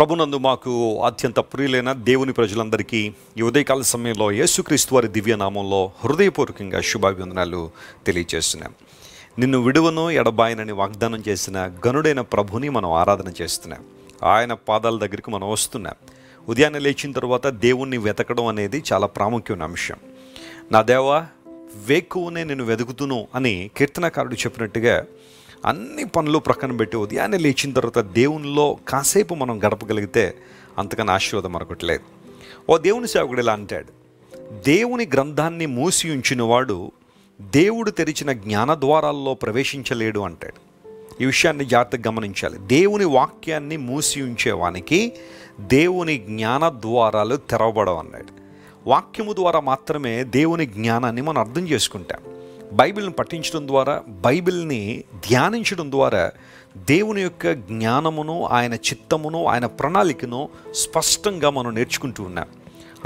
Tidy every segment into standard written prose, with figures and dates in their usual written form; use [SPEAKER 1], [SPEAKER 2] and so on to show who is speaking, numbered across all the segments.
[SPEAKER 1] ప్రభునందు మాకు అత్యంత ప్రియులైన దేవుని ప్రజలందరికీ ఈ ఉదయకాల సమయంలో యేసుక్రీస్తు వారి దివ్యనామంలో హృదయపూర్వకంగా శుభాభివందనాలు తెలియజేస్తున్నాం. నిన్ను విడువను ఎడబాయనని వాగ్దానం చేసిన గనుడైన ప్రభుని మనం ఆరాధన చేస్తున్నాం. ఆయన పాదాల దగ్గరికి మనం వస్తున్నాం. ఉదయాన్నే లేచిన తర్వాత దేవుణ్ణి వెతకడం అనేది చాలా ప్రాముఖ్యమైన అంశం. నా దేవా వేకువనే నేను వెతుకుతును అని కీర్తనకారుడు చెప్పినట్టుగా అన్ని పనులు ప్రక్కన పెట్టి ఉదయాన్నే లేచిన తర్వాత దేవునిలో కాసేపు మనం గడపగలిగితే అంతకన్నా ఆశీర్వాదం మరొకట్లేదు. ఓ దేవుని సేవకుడు ఇలా అంటాడు, దేవుని గ్రంథాన్ని మూసి ఉంచిన వాడు దేవుడు తెరిచిన జ్ఞాన ద్వారాల్లో ప్రవేశించలేడు అంటాడు. ఈ విషయాన్ని జాగ్రత్తగా గమనించాలి. దేవుని వాక్యాన్ని మూసి ఉంచేవానికి దేవుని జ్ఞాన ద్వారాలు తెరవబడవు అన్నాడు. వాక్యము ద్వారా మాత్రమే దేవుని జ్ఞానాన్ని మనం అర్థం చేసుకుంటాం. బైబిల్ని పఠించడం ద్వారా, బైబిల్ని ధ్యానించడం ద్వారా దేవుని యొక్క జ్ఞానమును, ఆయన చిత్తమును, ఆయన ప్రణాళికను స్పష్టంగా మనం నేర్చుకుంటూ ఉన్నాం.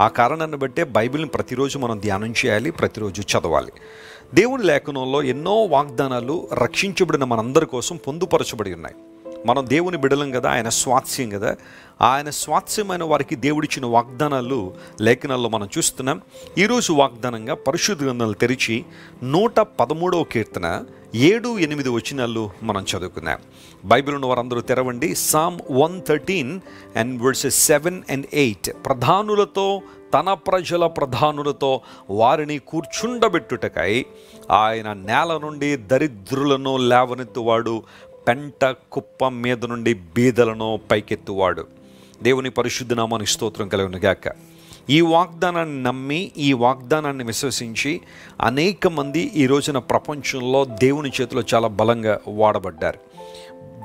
[SPEAKER 1] ఆ కారణాన్ని బట్టే బైబిల్ని ప్రతిరోజు మనం ధ్యానం చేయాలి, ప్రతిరోజు చదవాలి. దేవుని లేఖనంలో ఎన్నో వాగ్దానాలు రక్షించబడిన మనందరి కోసం పొందుపరచబడి ఉన్నాయి. మనం దేవుని బిడలం కదా, ఆయన స్వాస్యం కదా. ఆయన స్వాస్యమైన వారికి దేవుడిచ్చిన వాగ్దానాలు లేఖనాల్లో మనం చూస్తున్నాం. ఈరోజు వాగ్దానంగా పరిశుద్ధ గ్రంథాలు తెరిచి 113వ కీర్తన 7-8 వచనాలు మనం చదువుకున్నాం. బైబిల్ ఉన్న వారందరూ తెరవండి. Psalm 113 and verses 7 and 8. ప్రధానులతో, తన ప్రజల ప్రధానులతో వారిని కూర్చుండబెట్టుటకై ఆయన నేల నుండి దరిద్రులను లేవనెత్తువాడు, పెంట కుప్ప మీద నుండి బీదలను పైకెత్తువాడు. దేవుని పరిశుద్ధ నామానికి స్తోత్రం కలుగునుగాక. ఈ వాగ్దానాన్ని నమ్మి, ఈ వాగ్దానాన్ని విశ్వసించి అనేక మంది ఈ రోజున ప్రపంచంలో దేవుని చేతిలో చాలా బలంగా వాడబడ్డారు.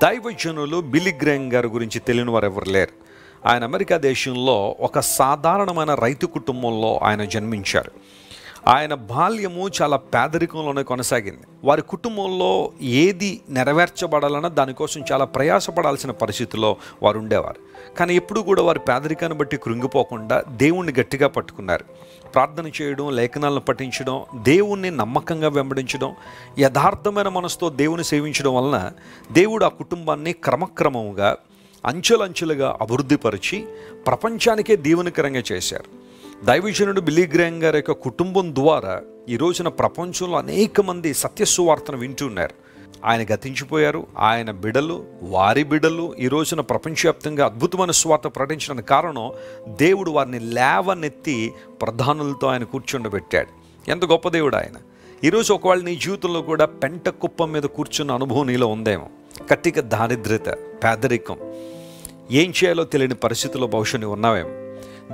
[SPEAKER 1] దైవజనులు బిల్లీ గ్రేహం గారి గురించి తెలియని వారు ఎవరు లేరు. ఆయన అమెరికా దేశంలో ఒక సాధారణమైన రైతు కుటుంబంలో ఆయన జన్మించారు. ఆయన బాల్యము చాలా పేదరికంలోనే కొనసాగింది. వారి కుటుంబంలో ఏది నెరవేర్చబడాలన్నా దానికోసం చాలా ప్రయాసపడాల్సిన పరిస్థితిలో వారు ఉండేవారు. కానీ ఎప్పుడు కూడా వారి పేదరికాన్ని బట్టి కృంగిపోకుండా దేవుణ్ణి గట్టిగా పట్టుకున్నారు. ప్రార్థన చేయడం, లేఖనాలను పఠించడం, దేవుణ్ణి నమ్మకంగా వెంబడించడం, యథార్థమైన మనసుతో దేవుని సేవించడం వలన దేవుడు ఆ కుటుంబాన్ని క్రమక్రమంగా అంచెలంచెలుగా అభివృద్ధిపరిచి ప్రపంచానికే దీవెనకరంగా చేశారు. దైవజనుడు బిల్లీ గ్రేహం గారి యొక్క కుటుంబం ద్వారా ఈ రోజున ప్రపంచంలో అనేక మంది సత్యసువార్తను వింటున్నారు. ఆయన గతించిపోయారు. ఆయన బిడలు, వారి బిడలు ఈ రోజున ప్రపంచవ్యాప్తంగా అద్భుతమైన సువార్త ప్రకటించడానికి కారణం దేవుడు వారిని లేవనెత్తి ప్రధానులతో ఆయన కూర్చుండబెట్టాడు. ఎంత గొప్ప దేవుడు ఆయన. ఈరోజు ఒకవేళ నీ జీవితంలో కూడా పెంట కుప్పం మీద కూర్చున్న అనుభవం నీలో ఉందేమో. కట్టిక దారిద్రత, పేదరికం, ఏం చేయాలో తెలియని పరిస్థితుల్లో బహుశా నీవు ఉన్నావేమో.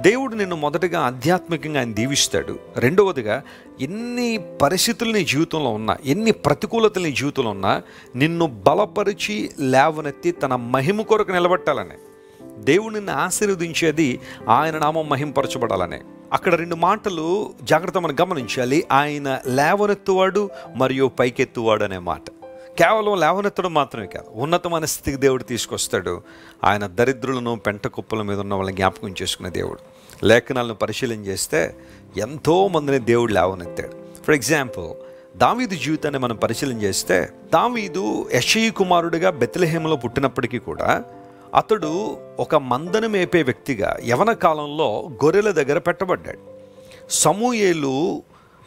[SPEAKER 1] దేవుడు నిన్ను మొదటగా ఆధ్యాత్మికంగా ఆయన దీవిస్తాడు. రెండవదిగా ఎన్ని పరిస్థితులు నీ జీవితంలో ఉన్నా, ఎన్ని ప్రతికూలతలు నీ జీవితంలో ఉన్నా నిన్ను బలపరిచి లేవనెత్తి తన మహిమ కొరకు నిలబెట్టాలనే. దేవుడు నిన్ను ఆశీర్వదించేది ఆయన నామం మహింపరచబడాలనే. అక్కడ 2 మాటలు జాగ్రత్త మనం గమనించాలి. ఆయన లేవనెత్తువాడు మరియు పైకెత్తువాడు అనే మాట. కేవలం లేవనెత్తడం మాత్రమే కాదు, ఉన్నతమైన స్థితికి దేవుడు తీసుకొస్తాడు. ఆయన దరిద్రులను, పెంట కుప్పల మీద ఉన్న వాళ్ళని జ్ఞాపకం చేసుకునే దేవుడు. లేఖనాలను పరిశీలన చేస్తే ఎంతోమందిని దేవుడు లేవనెత్తాడు. ఫర్ ఎగ్జాంపుల్, దావీదు జీవితాన్ని మనం పరిశీలన చేస్తే, దావీదు యెషయి కుమారుడిగా బెత్లెహేములో పుట్టినప్పటికీ కూడా అతడు ఒక మందను మేపే వ్యక్తిగా యవన కాలంలో గొర్రెల దగ్గర పెట్టబడ్డాడు. సమూయేలు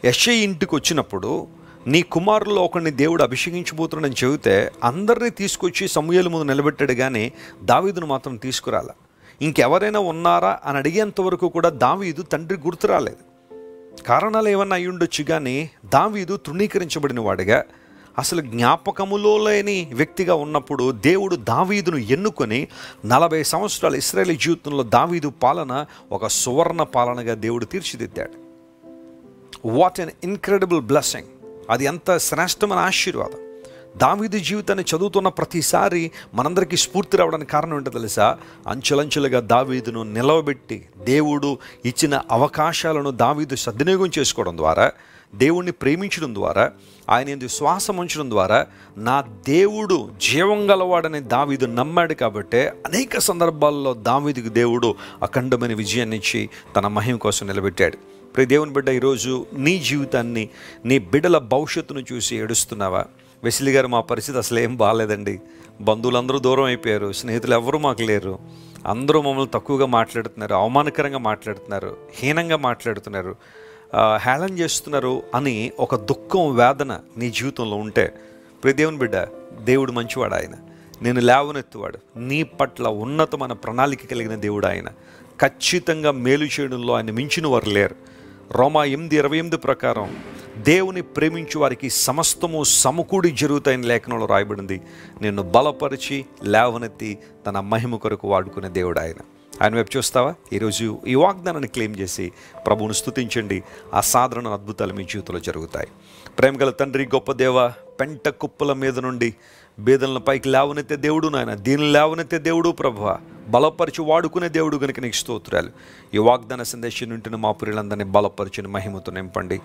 [SPEAKER 1] యెషయి ఇంటికి వచ్చినప్పుడు, నీ కుమారుల్లో ఒకరిని దేవుడు అభిషేకించబోతున్నాడని చెబితే అందరినీ తీసుకొచ్చి సమూయేలు ముందు నిలబెట్టాడు, కానీ దావీదును మాత్రం తీసుకురాల. ఇంకెవరైనా ఉన్నారా అని అడిగేంత వరకు కూడా దావీదు తండ్రి గుర్తు రాలేదు. కారణాలు ఏమన్నా అయి ఉండొచ్చు, కానీ దావీదు తృణీకరించబడిన వాడిగా, అసలు జ్ఞాపకములో లేని వ్యక్తిగా ఉన్నప్పుడు దేవుడు దావీదును ఎన్నుకొని 40 సంవత్సరాల ఇశ్రాయేలు జీవితంలో దావీదు పాలన ఒక సువర్ణ పాలనగా దేవుడు తీర్చిదిద్దాడు. What an incredible blessing! అది ఎంత శ్రేష్టమైన ఆశీర్వాదం. దావీదు జీవితాన్ని చదువుతున్న ప్రతిసారి మనందరికీ స్ఫూర్తి రావడానికి కారణం ఏంటో తెలుసా? అంచెలంచెలుగా దావీదును నిలవబెట్టి దేవుడు ఇచ్చిన అవకాశాలను దావీదు సద్వినియోగం చేసుకోవడం ద్వారా, దేవుణ్ణి ప్రేమించడం ద్వారా, ఆయన యందు శ్వాసం ఉంచడం ద్వారా నా దేవుడు జీవం గలవాడని దావీదు నమ్మాడు. కాబట్టే అనేక సందర్భాల్లో దావీదుకు దేవుడు అఖండమైన విజయాన్ని ఇచ్చి తన మహిమ కోసం నిలబెట్టాడు. ప్రియ దేవుని బిడ్డ, ఈరోజు నీ జీవితాన్ని, నీ బిడ్డల భవిష్యత్తును చూసి ఏడుస్తున్నావా? వెస్లీ గారు, మా పరిస్థితి అసలు ఏం బాగాలేదండి, బంధువులందరూ దూరం అయిపోయారు, స్నేహితులు ఎవరూ మాకు లేరు, అందరూ మమ్మల్ని తక్కువగా మాట్లాడుతున్నారు, అవమానకరంగా మాట్లాడుతున్నారు, హీనంగా మాట్లాడుతున్నారు, హేళన చేస్తున్నారు అని ఒక దుఃఖం, వేదన నీ జీవితంలో ఉంటే, ప్రియ దేవుని బిడ్డ, దేవుడు మంచివాడు. ఆయన నేను లేవనెత్తువాడు. నీ పట్ల ఉన్నతమైన ప్రణాళిక కలిగిన దేవుడు ఆయన. ఖచ్చితంగా మేలు చేయడంలో ఆయన మించిన వారు లేరు. రోమా 8:28 ప్రకారం దేవుని ప్రేమించు వారికి సమస్తము సమకూడి జరుగుతాయని లేఖనంలో రాయబడింది. నిన్ను బలపరిచి లేవనెత్తి తన మహిమ కొరకు వాడుకునే దేవుడు ఆయన. ఆయన వైపు చూస్తావా? ఈరోజు ఈ వాగ్దానాన్ని క్లెయిమ్ చేసి ప్రభువును స్తుతించండి. అసాధారణ అద్భుతాలు మీ జీవితంలో జరుగుతాయి. ప్రేమగల తండ్రి, గొప్ప దేవ, పెంట కుప్పల మీద నుండి బేదలను పైకి లేవనెత్తే దేవుడు నాయన, దీన్ని లేవనెత్తే దేవుడు ప్రభువా, బలపరిచి వాడుకునే దేవుడు కనుక నీకు స్తోత్రాలు. ఈ వాగ్దాన సందేశం వింటున్న మా ప్రియులందరినీ బలపరిచిన మహిమతో నింపండి.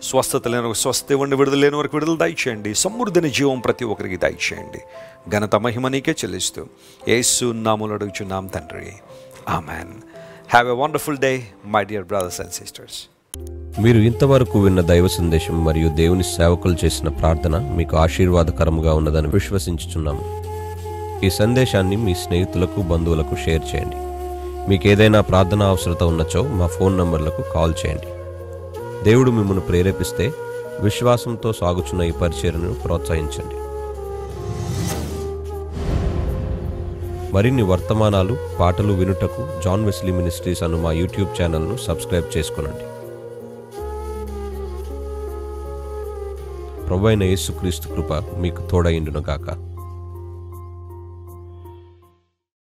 [SPEAKER 1] స్వస్థత లేని వరకు స్వస్థ ఇవ్వండి, విడుదల లేని వరకు విడుదల దయచేయండి. సమృద్ధిని జీవం ప్రతి ఒక్కరికి దయచేయండి. ఘనత మహిమ నీకే చెల్లిస్తూ యేసు నామములో అడుగుచున్నాం తండ్రి, amen. Have a wonderful day my dear brothers and sisters.
[SPEAKER 2] మీరు ఇంతవరకు విన్న దైవ సందేశం మరియు దేవుని సేవకులు చేసిన ప్రార్థన మీకు ఆశీర్వాదకరముగా ఉన్నదని విశ్వసించుచున్నాము. ఈ సందేశాన్ని మీ స్నేహితులకు, బంధువులకు షేర్ చేయండి. మీకు ఏదైనా ప్రార్థన అవసరత ఉన్నచో మా ఫోన్ నంబర్లకు కాల్ చేయండి. దేవుడు మిమ్మల్ని ప్రేరేపిస్తే విశ్వాసంతో సాగుచున్న ఈ పరిచర్యను ప్రోత్సహించండి. మరిన్ని వర్తమానాలు, పాటలు వినుటకు జాన్ వెస్లీ మినిస్ట్రీస్ అను మా యూట్యూబ్ ఛానల్ను సబ్స్క్రైబ్ చేసుకొనండి. ప్రభువైన యేసుక్రీస్తు కృప మీకు తోడైండును గాక.